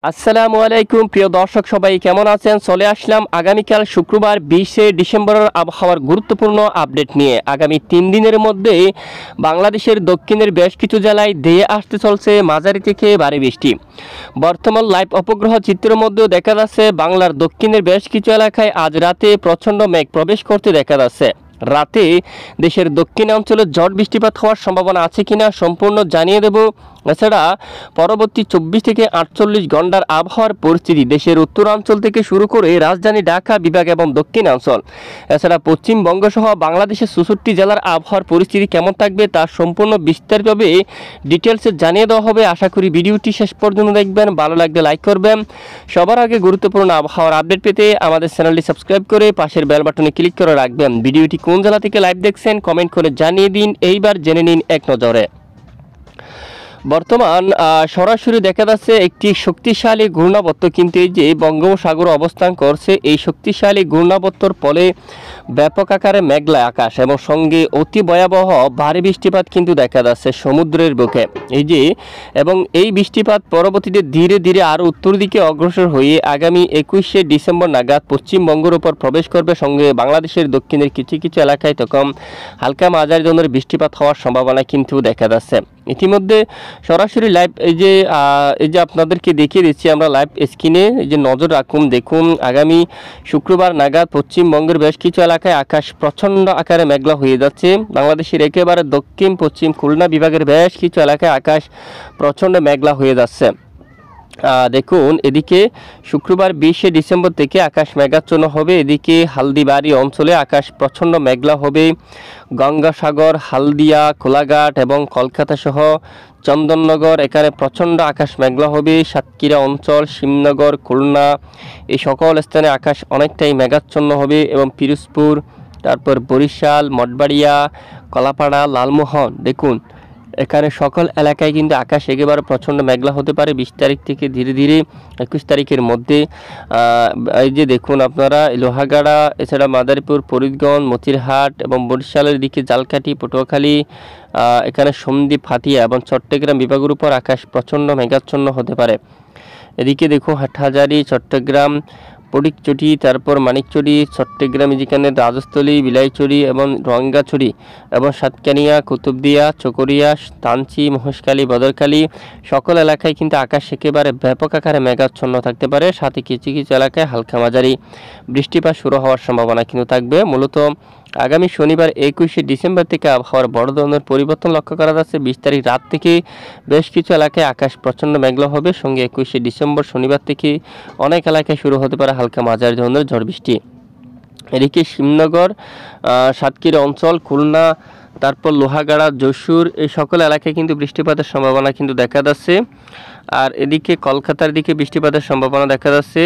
আসসালামু আলাইকুম প্রিয় দর্শক, সবাই কেমন আছেন? চলে আসলাম আগামীকাল শুক্রবার 20শে ডিসেম্বরের আবহাওয়ার গুরুত্বপূর্ণ আপডেট নিয়ে। আগামী 3 দিনের মধ্যে বাংলাদেশের দক্ষিণের বেশ কিছু জেলায় ধেয়ে আসতে চলছে মাঝারি থেকে ভারী বৃষ্টি। বর্তমান লাইভ উপগ্রহ চিত্রের মধ্যেও দেখা যাচ্ছে বাংলার দক্ষিণের বেশ কিছু এলাকায় আজ রাতে প্রচণ্ড মেঘ প্রবেশ করতে দেখা যাচ্ছে। রাতে দেশের দক্ষিণাঞ্চলে ঝড় বৃষ্টিপাত হওয়ার সম্ভাবনা আছে কিনা সম্পূর্ণ জানিয়ে দেব। এছাড়া পরবর্তী 24 থেকে 48 ঘন্টার আবহাওয়ার পরিস্থিতি দেশের উত্তরাঞ্চল থেকে শুরু করে রাজধানী ঢাকা বিভাগ এবং দক্ষিণাঞ্চল, এছাড়া পশ্চিমবঙ্গ সহ বাংলাদেশের 64 জেলার আবহাওয়ার পরিস্থিতি কেমন থাকবে তা সম্পূর্ণ বিস্তারিতভাবে ডিটেলসে জানিয়ে দেওয়া হবে। আশা করি ভিডিওটি শেষ পর্যন্ত দেখবেন, ভালো লাগলে লাইক করবেন। সবার আগে গুরুত্বপূর্ণ আবহাওয়ার আপডেট পেতে আমাদের চ্যানেলটি সাবস্ক্রাইব করে পাশের বেল বাটনে ক্লিক করে রাখবেন। ভিডিওটি কোন জেলা থেকে লাইভ দেখছেন কমেন্ট করে জানিয়ে দিন। এইবার জেনে নিন এক নজরে। বর্তমান সরাসরি দেখা যাচ্ছে একটি শক্তিশালী ঘূর্ণাবর্ত কিন্তু এই যে বঙ্গোপসাগরে অবস্থান করছে। এই শক্তিশালী ঘূর্ণাবর্তর ফলে ব্যাপক আকারে মেঘলা আকাশ এবং সঙ্গে অতি ভয়াবহ ভারী বৃষ্টিপাত কিন্তু দেখা যাচ্ছে সমুদ্রের বুকে। এবং এই বৃষ্টিপাত পরবর্তীতে ধীরে ধীরে আরও উত্তর দিকে অগ্রসর হয়ে আগামী 21শে ডিসেম্বর নাগাদ পশ্চিমবঙ্গের উপর প্রবেশ করবে। সঙ্গে বাংলাদেশের দক্ষিণের কিছু কিছু এলাকায় তখন হালকা মাঝারি ধরনের বৃষ্টিপাত হওয়ার সম্ভাবনা কিন্তু দেখা যাচ্ছে। ইতিমধ্যে সরাসরি লাইভ এই যে আপনাদেরকে দেখিয়ে দিচ্ছি আমরা লাইভ স্ক্রিনে, এই যে নজর রাখুন। দেখুন আগামী শুক্রবার নাগাদ পশ্চিমবঙ্গের বেশ কিছু এলাকায় আকাশ প্রচণ্ড আকারে মেঘলা হয়ে যাচ্ছে। বাংলাদেশের একেবারে দক্ষিণ পশ্চিম খুলনা বিভাগের বেশ কিছু এলাকায় আকাশ প্রচণ্ড মেঘলা হয়ে যাচ্ছে। দেখুন এদিকে শুক্রবার 20শে ডিসেম্বর থেকে আকাশ মেঘাচ্ছন্ন হবে। এদিকে হালদিবাড়ি অঞ্চলে আকাশ প্রচণ্ড মেঘলা হবে। গঙ্গাসাগর, হালদিয়া, কোলাঘাট এবং কলকাতা সহ চন্দননগর এখানে প্রচণ্ড আকাশ মেঘলা হবে। সাতক্ষীরা অঞ্চল, শিবনগর, খুলনা এই সকল স্থানে আকাশ অনেকটাই মেঘাচ্ছন্ন হবে এবং পিরোজপুর, তারপর বরিশাল, মঠবাড়িয়া, কলাপাড়া, লালমোহন দেখুন এখানে সকল এলাকায় কিন্তু আকাশ একেবারে প্রচণ্ড মেঘলা হতে পারে 20 তারিখ থেকে ধীরে ধীরে 21 তারিখের মধ্যে। এই যে দেখুন আপনারা লোহাগাড়া, এছাড়া মাদারীপুর, ফরিদগঞ্জ, মতিরহাট এবং বরিশালের দিকে জালকাঠি, পটুয়াখালী, এখানে সন্দ্বীপ, হাতিয়া এবং চট্টগ্রাম বিভাগের উপর আকাশ প্রচণ্ড মেঘাচ্ছন্ন হতে পারে। এদিকে দেখুন হাটহাজারী, চট্টগ্রাম, ফটিকছড়ি, তারপর মানিকছড়ি, চট্টগ্রাম যেখানে রাজস্থলী, বিলাইছড়ি এবং রঙ্গাছড়ি এবং সাতকানিয়া, কুতুবদিয়া, চকরিয়া, তানচি, মহেশখালী, বদরখালী সকল এলাকায় কিন্তু আকাশ একেবারে ব্যাপক আকারে মেঘাচ্ছন্ন থাকতে পারে। সাথে কিছু কিছু এলাকায় হালকা মাঝারি বৃষ্টিপাত শুরু হওয়ার সম্ভাবনা কিন্তু থাকবে। মূলত আগামী শনিবার 21শে ডিসেম্বর থেকে আবহাওয়ার বড় ধরনের পরিবর্তন লক্ষ্য করা যাচ্ছে। 20 তারিখ রাত থেকে বেশ কিছু এলাকায় আকাশ প্রচণ্ড মেঘলা হবে। সঙ্গে 21শে ডিসেম্বর শনিবার থেকে অনেক এলাকায় শুরু হতে পারে হালকা মাঝারি ধরনের ঝড় বৃষ্টি। এদিকে শিবনগর, সাতক্ষীরা অঞ্চল, খুলনা, তারপর লোহাগাড়া, যশোর এই সকল এলাকায় কিন্তু বৃষ্টিপাতের সম্ভাবনা কিন্তু দেখা যাচ্ছে। আর এদিকে কলকাতার দিকে বৃষ্টিপাতের সম্ভাবনা দেখা যাচ্ছে।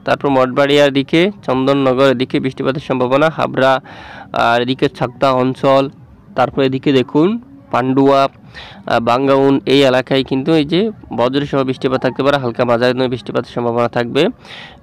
তারপর মঠবাড়িয়ার দিকে, চন্দননগর এদিকে বৃষ্টিপাতের সম্ভাবনা, হাবড়া আর এদিকে ছাগদা অঞ্চল, তারপর এদিকে দেখুন পান্ডুয়া, বাঙ্গাউন এই এলাকায় কিন্তু এই যে বজ্রসহ বৃষ্টিপাত থাকতে পারে, হালকা মাঝারি ধরনের বৃষ্টিপাতের সম্ভাবনা থাকবে।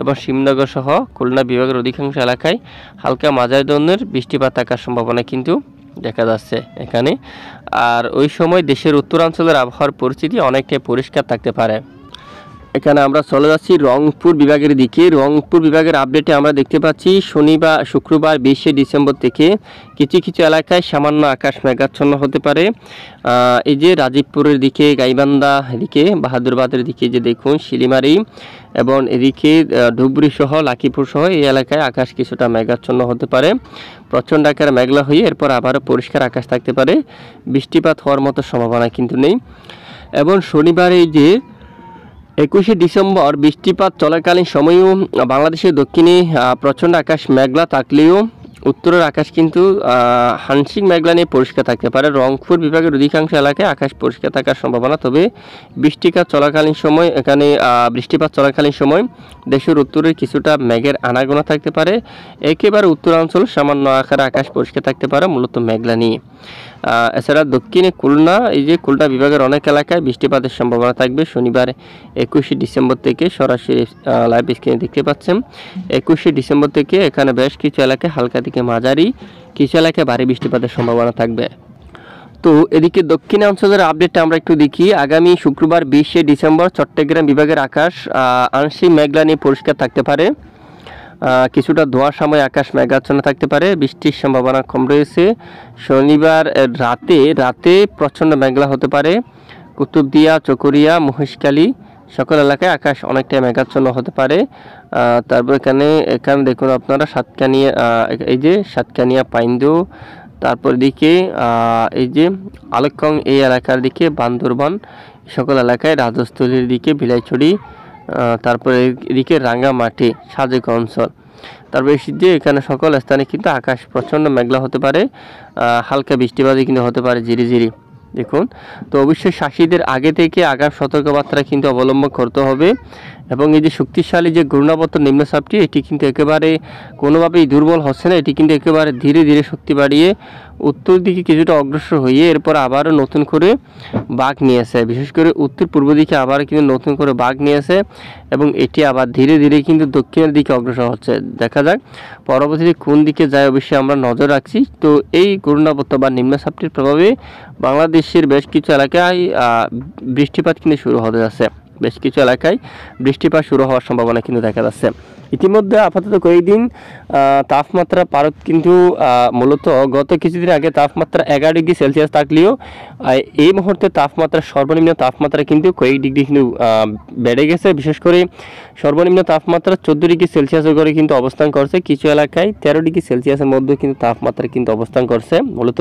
এবং শিবনগর সহ খুলনা বিভাগের অধিকাংশ এলাকায় হালকা মাঝারি ধরনের বৃষ্টিপাত থাকার সম্ভাবনা কিন্তু দেখা যাচ্ছে এখানে। আর ওই সময় দেশের উত্তরাঞ্চলের আবহাওয়ার পরিস্থিতি অনেকটাই পরিষ্কার থাকতে পারে। এখানে আমরা চলে যাচ্ছি রংপুর বিভাগের দিকে। রংপুর বিভাগের আপডেটে আমরা দেখতে পাচ্ছি শুক্রবার 20শে ডিসেম্বর থেকে কিছু কিছু এলাকায় সামান্য আকাশ মেঘাচ্ছন্ন হতে পারে। এই যে রাজীবপুরের দিকে, গাইবান্ধা এদিকে, বাহাদুরবাদের দিকে যে দেখুন শিলিমারি এবং এদিকে ধুবড়ি সহ লাকিপুর সহ এই এলাকায় আকাশ কিছুটা মেঘাচ্ছন্ন হতে পারে। প্রচণ্ড আকারে মেঘলা হয়ে এরপর আবারও পরিষ্কার আকাশ থাকতে পারে। বৃষ্টিপাত হওয়ার মতো সম্ভাবনা কিন্তু নেই। এবং শনিবার এই যে 21শে ডিসেম্বর বৃষ্টিপাত চলাকালীন সময়েও বাংলাদেশের দক্ষিণে প্রচণ্ড আকাশ মেঘলা থাকলেও উত্তরের আকাশ কিন্তু আংশিক মেঘলা নিয়ে পরিষ্কার থাকতে পারে। রংপুর বিভাগের অধিকাংশ এলাকায় আকাশ পরিষ্কার থাকার সম্ভাবনা, তবে বৃষ্টিপাত চলাকালীন সময় দেশের উত্তরের কিছুটা মেঘের আনাগোনা থাকতে পারে। একেবারে উত্তরাঞ্চল সামান্য আকারে আকাশ পরিষ্কার থাকতে পারে মূলত মেঘলা নিয়ে। এছাড়া দক্ষিণে খুলনা, এই যে খুলনা বিভাগের অনেক এলাকায় বৃষ্টিপাতের সম্ভাবনা থাকবে শনিবার 21শে ডিসেম্বর থেকে। সরাসরি লাইভ স্ক্রিনে দেখতে পাচ্ছেন 21শে ডিসেম্বর থেকে এখানে বেশ কিছু এলাকায় হালকা থেকে মাঝারি, কিছু এলাকায় ভারী বৃষ্টিপাতের সম্ভাবনা থাকবে। তো এদিকে দক্ষিণাঞ্চলের আপডেটটা আমরা একটু দেখি। আগামী শুক্রবার 20শে ডিসেম্বর চট্টগ্রাম বিভাগের আকাশ আংশিক মেঘলা নিয়ে পরিষ্কার থাকতে পারে। কিছুটা ধোঁয়াশাময় আকাশ মেঘাচ্ছন্ন থাকতে পারে, বৃষ্টির সম্ভাবনা কম রয়েছে। শনিবার রাতে প্রচণ্ড মেঘলা হতে পারে। কুতুবদিয়া, চকরিয়া, মহেশখালী সকল এলাকায় আকাশ অনেকটাই মেঘাচ্ছন্ন হতে পারে। তারপর এখানে দেখুন আপনারা সাতকানিয়া, এই যে সাতকানিয়া, পাইন্দু, তারপর দিকে এই যে আলোকং এই এলাকার দিকে, বান্দরবান সকল এলাকায়, রাজস্থলীর দিকে বিলাইছড়ি, তারপরে এদিকে রাঙ্গামাটি, সাজেক অঞ্চল, তারপর যে এখানে সকল স্থানে কিন্তু আকাশ প্রচণ্ড মেঘলা হতে পারে। হালকা বৃষ্টিপাতই কিন্তু হতে পারে ঝিরিঝিরি। দেখুন, তো অবশ্যই চাষিদের আগে থেকে আগাম সতর্কবার্তা কিন্তু অবলম্বন করতে হবে। এবং এই যে শক্তিশালী যে ঘূর্ণাবর্ত নিম্নচাপটি, এটি কিন্তু একেবারে কোনোভাবেই দুর্বল হচ্ছে না। এটি কিন্তু একেবারে ধীরে ধীরে শক্তি বাড়িয়ে উত্তর দিকে কিছুটা অগ্রসর হয়ে এরপর আবারও নতুন করে বাঁক নিয়েছে। বিশেষ করে উত্তর পূর্ব দিকে আবার কিন্তু নতুন করে বাঁক নিয়েছে এবং এটি আবার ধীরে ধীরে কিন্তু দক্ষিণের দিকে অগ্রসর হচ্ছে। দেখা যাক পরবর্তীতে কোন দিকে যায়, অবশ্যই আমরা নজর রাখছি। তো এই ঘূর্ণাবর্ত বা নিম্নচাপটির প্রভাবে বাংলাদেশের বেশ কিছু এলাকায় বৃষ্টিপাত কিন্তু শুরু হতে যাচ্ছে। বেশ কিছু এলাকায় বৃষ্টিপাত শুরু হওয়ার সম্ভাবনা কিন্তু দেখা যাচ্ছে। ইতিমধ্যে আপাতত কয়েকদিন তাপমাত্রা পারদ কিন্তু মূলত গত কিছুদিন আগে তাপমাত্রা 11 ডিগ্রি সেলসিয়াস থাকলেও এই মুহূর্তে সর্বনিম্ন তাপমাত্রা কিন্তু কয়েক ডিগ্রি কিন্তু বেড়ে গেছে। বিশেষ করে সর্বনিম্ন তাপমাত্রা 14 ডিগ্রি সেলসিয়াসের করে কিন্তু অবস্থান করছে। কিছু এলাকায় 13 ডিগ্রি সেলসিয়াসের মধ্যে কিন্তু তাপমাত্রা কিন্তু অবস্থান করছে। মূলত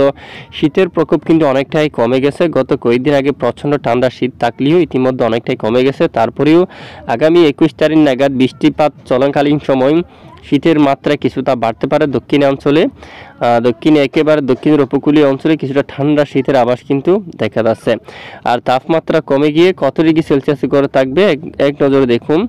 শীতের প্রকোপ কিন্তু অনেকটাই কমে গেছে। গত কয়েকদিন আগে প্রচণ্ড ঠান্ডা শীত থাকলেও ইতিমধ্যে অনেকটাই কমে গেছে। তারপরেও আগামী 21 তারিখ নাগাদ বৃষ্টিপাত চলাকালীন সময় শীতের মাত্রা কিছুটা বাড়তে পারে দক্ষিণাঞ্চলে। একেবারে দক্ষিণের উপকূলীয় অঞ্চলে কিছুটা ঠান্ডা শীতের আভাস কিন্তু দেখা যাচ্ছে। আর তাপমাত্রা কমে গিয়ে কত ডিগ্রি সেলসিয়াস করে থাকবে এক নজরে দেখুন।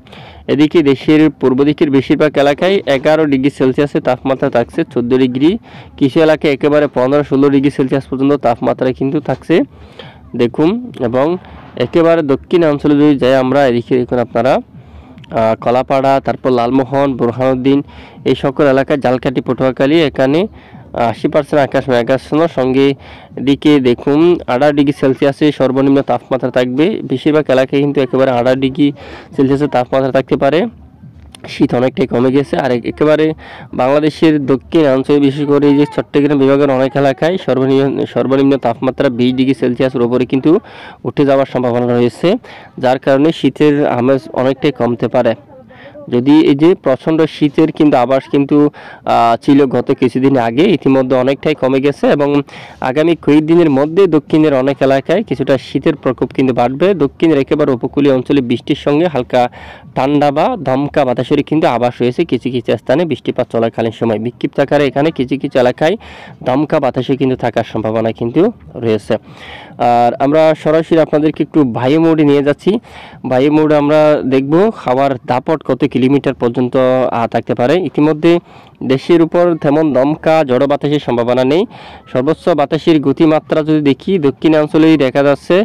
এদিকে দেশের পূর্ব দিকের বেশিরভাগ এলাকায় 11 ডিগ্রি সেলসিয়াসে তাপমাত্রা থাকছে, 14 ডিগ্রি। কিছু এলাকায় একেবারে 15-16 ডিগ্রি সেলসিয়াস পর্যন্ত তাপমাত্রা কিন্তু থাকছে দেখুন। এবং একেবারে দক্ষিণাঞ্চলে যদি যাই আমরা, এদিকে দেখুন আপনারা কলাপাড়া, তারপর লালমোহন, বুরহানুদ্দিন এই সকল এলাকায়, জালকাঠি, পটুয়াখালী, এখানে 80% আকাশ মেঘাচ্ছন্ন। সঙ্গে দিকে দেখুন 18 ডিগ্রি সেলসিয়াসে সর্বনিম্ন তাপমাত্রা থাকবে। বেশিরভাগ এলাকায় কিন্তু একেবারে 18 ডিগ্রি সেলসিয়াসের তাপমাত্রা থাকতে পারে। শীত অনেকটাই কমে গেছে। আর একেবারে বাংলাদেশের দক্ষিণ অঞ্চলে বিশেষ করে এই যে চট্টগ্রাম বিভাগের অনেক এলাকায় সর্বনিম্ন তাপমাত্রা 20 ডিগ্রি সেলসিয়াসের উপরে কিন্তু উঠে যাওয়ার সম্ভাবনা রয়েছে, যার কারণে শীতের আমেজ অনেকটাই কমতে পারে। যদি এই যে প্রচণ্ড শীতের কিন্তু আভাস কিন্তু ছিল গত কিছুদিন আগে, ইতিমধ্যে অনেকটাই কমে গেছে এবং আগামী কয়েকদিনের মধ্যে দক্ষিণের অনেক এলাকায় কিছুটা শীতের প্রকোপ কিন্তু বাড়বে। দক্ষিণের একেবারে উপকূলীয় অঞ্চলে বৃষ্টির সঙ্গে হালকা ঠান্ডা বা দমকা বাতাসের কিন্তু আভাস রয়েছে। কিছু কিছু স্থানে বৃষ্টিপাত চলাকালীন সময় বিক্ষিপ্ত আকারে এখানে কিছু কিছু এলাকায় দমকা বাতাসে কিন্তু থাকার সম্ভাবনা কিন্তু রয়েছে। আর আমরা সরাসরি আপনাদেরকে একটু বায়ু মোডে নিয়ে যাচ্ছি। বায়ু মোডে আমরা দেখব হাওয়ার দাপট কত কিলোমিটার পর্যন্ত থাকতে পারে। ইতিমধ্যে দেশের উপর তেমন দমকা ঝড়ো বাতাসের সম্ভাবনা নেই। সর্বোচ্চ বাতাসের গতিমাত্রা যদি দেখি, দক্ষিণাঞ্চলেই দেখা যাচ্ছে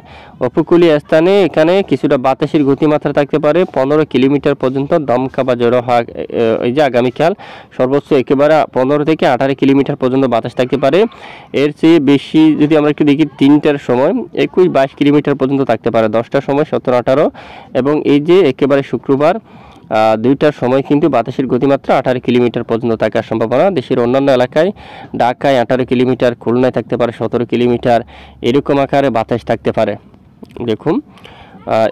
উপকূলীয় স্থানে এখানে কিছুটা বাতাসের গতিমাত্রা থাকতে পারে 15 কিলোমিটার পর্যন্ত দমকা বা ঝড়ো হওয়া। এই যে আগামীকাল সর্বোচ্চ একেবারে 15 থেকে 18 কিলোমিটার পর্যন্ত বাতাস থাকতে পারে। এর চেয়ে বেশি যদি আমরা একটু দেখি 3টার সময় 21-22 কিলোমিটার পর্যন্ত থাকতে পারে, 10টার সময় 17-18, এবং এই যে একেবারে শুক্রবার 2টার সময় কিন্তু বাতাসের গতিমাত্রা 18 কিলোমিটার পর্যন্ত থাকার সম্ভাবনা। দেশের অন্যান্য এলাকায় ঢাকায় 18 কিলোমিটার, খুলনায় থাকতে পারে 17 কিলোমিটার, এরকম আকারে বাতাস থাকতে পারে। দেখুন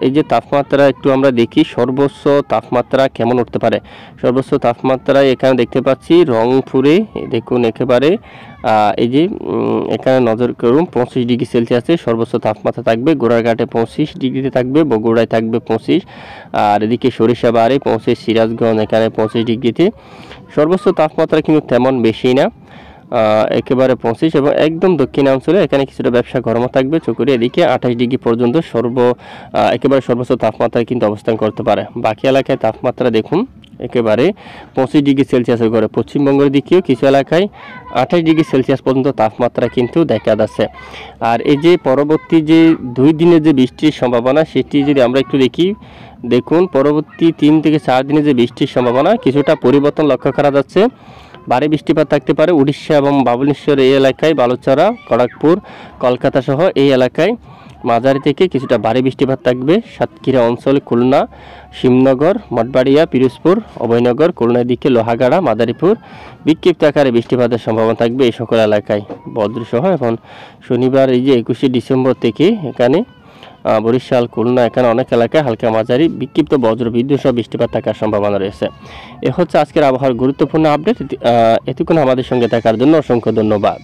এই যে তাপমাত্রা একটু আমরা দেখি সর্বোচ্চ তাপমাত্রা কেমন উঠতে পারে। সর্বোচ্চ তাপমাত্রা এখানে দেখতে পাচ্ছি রংপুরে, দেখুন একেবারে এই যে এখানে নজর করুন 25 ডিগ্রি সেলসিয়াসে সর্বোচ্চ তাপমাত্রা থাকবে। গোড়াঘাটে 25 ডিগ্রিতে থাকবে, বগুড়ায় থাকবে 25, আর এদিকে সরিষাবাড়ি 25, সিরাজগঞ্জ এখানে 25 ডিগ্রিতে। সর্বোচ্চ তাপমাত্রা কিন্তু তেমন বেশি না, একেবারে 25, এবং একদম দক্ষিণাঞ্চলে এখানে কিছুটা ব্যবসা গরম থাকবে। চকুরে এদিকে 28 ডিগ্রি পর্যন্ত একেবারে সর্বোচ্চ তাপমাত্রা কিন্তু অবস্থান করতে পারে। বাকি এলাকায় তাপমাত্রা দেখুন একেবারে 25 ডিগ্রি সেলসিয়াসের করে। পশ্চিমবঙ্গের দিকেও কিছু এলাকায় 28 ডিগ্রি সেলসিয়াস পর্যন্ত তাপমাত্রা কিন্তু দেখা যাচ্ছে। আর এই যে পরবর্তী যে 2 দিনের যে বৃষ্টির সম্ভাবনা, সেটি যদি আমরা একটু দেখি, দেখুন পরবর্তী 3 থেকে 4 দিনের যে বৃষ্টির সম্ভাবনা কিছুটা পরিবর্তন লক্ষ্য করা যাচ্ছে। ভারী বৃষ্টিপাত থাকতে পারে উড়িষ্যা এবং ভুবনেশ্বর এই এলাকায়, বালুচরা, খড়গপুর, কলকাতা সহ এই এলাকায় মাঝারি থেকে কিছুটা ভারী বৃষ্টিপাত থাকবে। সাতক্ষীরা অঞ্চল, খুলনা, শিবনগর, মঠবাড়িয়া, পিরোজপুর, অভয়নগর, খুলনার দিকে লোহাগাড়া, মাদারীপুর বিক্ষিপ্ত আকারে বৃষ্টিপাতের সম্ভাবনা থাকবে এই সকল এলাকায় বজ্রসহ। এখন শনিবার এই যে 21শে ডিসেম্বর থেকে এখানে বরিশাল, খুলনা এখানে অনেক এলাকায় হালকা মাঝারি বিক্ষিপ্ত বজ্র বিদ্যুৎ সহ বৃষ্টিপাত থাকার সম্ভাবনা রয়েছে। এ হচ্ছে আজকের আবহাওয়ার গুরুত্বপূর্ণ আপডেট। এতক্ষণ আমাদের সঙ্গে থাকার জন্য অসংখ্য ধন্যবাদ।